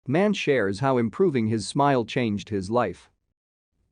Man shares how improving his smile changed his life.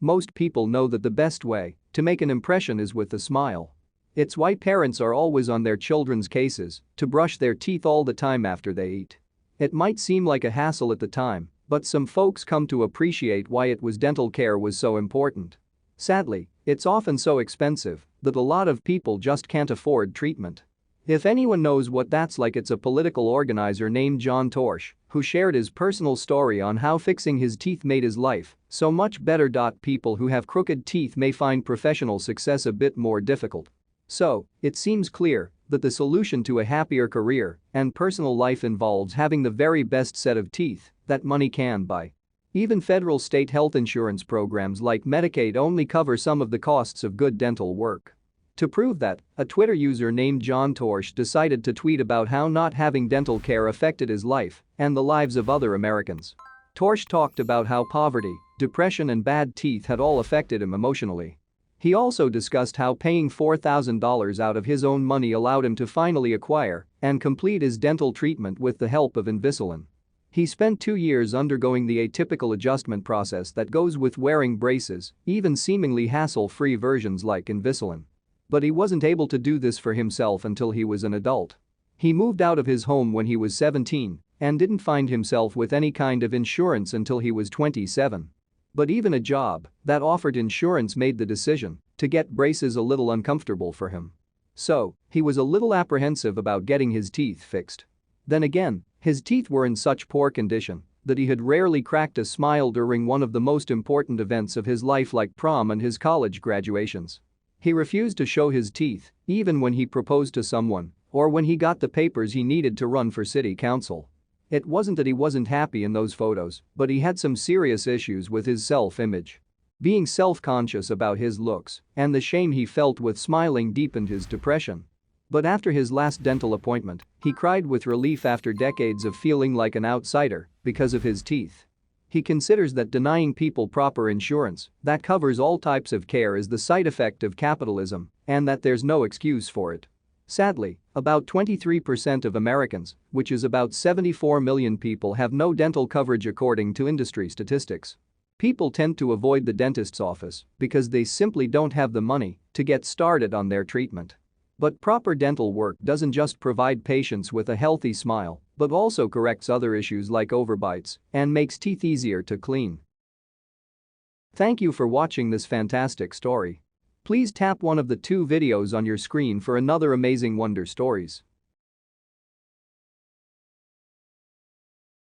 Most people know that the best way to make an impression is with a smile. It's why parents are always on their children's cases to brush their teeth all the time after they eat. It might seem like a hassle at the time, but some folks come to appreciate why it was dental care was so important. Sadly, it's often so expensive that a lot of people just can't afford treatment. If anyone knows what that's like, it's a political organizer named Jon Torsch, who shared his personal story on how fixing his teeth made his life so much better. People who have crooked teeth may find professional success a bit more difficult. So, it seems clear that the solution to a happier career and personal life involves having the very best set of teeth that money can buy. Even federal state health insurance programs like Medicaid only cover some of the costs of good dental work. To prove that, a Twitter user named Jon Torsch decided to tweet about how not having dental care affected his life and the lives of other Americans. Torsch talked about how poverty, depression and bad teeth had all affected him emotionally. He also discussed how paying $4,000 out of his own money allowed him to finally acquire and complete his dental treatment with the help of Invisalign. He spent 2 years undergoing the atypical adjustment process that goes with wearing braces, even seemingly hassle-free versions like Invisalign. But he wasn't able to do this for himself until he was an adult. He moved out of his home when he was 17 and didn't find himself with any kind of insurance until he was 27. But even a job that offered insurance made the decision to get braces a little uncomfortable for him. So, he was a little apprehensive about getting his teeth fixed. Then again, his teeth were in such poor condition that he had rarely cracked a smile during one of the most important events of his life, like prom and his college graduations. He refused to show his teeth, even when he proposed to someone or when he got the papers he needed to run for city council. It wasn't that he wasn't happy in those photos, but he had some serious issues with his self-image. Being self-conscious about his looks and the shame he felt with smiling deepened his depression. But after his last dental appointment, he cried with relief after decades of feeling like an outsider because of his teeth. He considers that denying people proper insurance that covers all types of care is the side effect of capitalism and that there's no excuse for it. Sadly, about 23% of Americans, which is about 74 million people, have no dental coverage according to industry statistics. People tend to avoid the dentist's office because they simply don't have the money to get started on their treatment. But proper dental work doesn't just provide patients with a healthy smile, but also corrects other issues like overbites and makes teeth easier to clean. Thank you for watching this fantastic story. Please tap one of the 2 videos on your screen for another amazing wonder stories.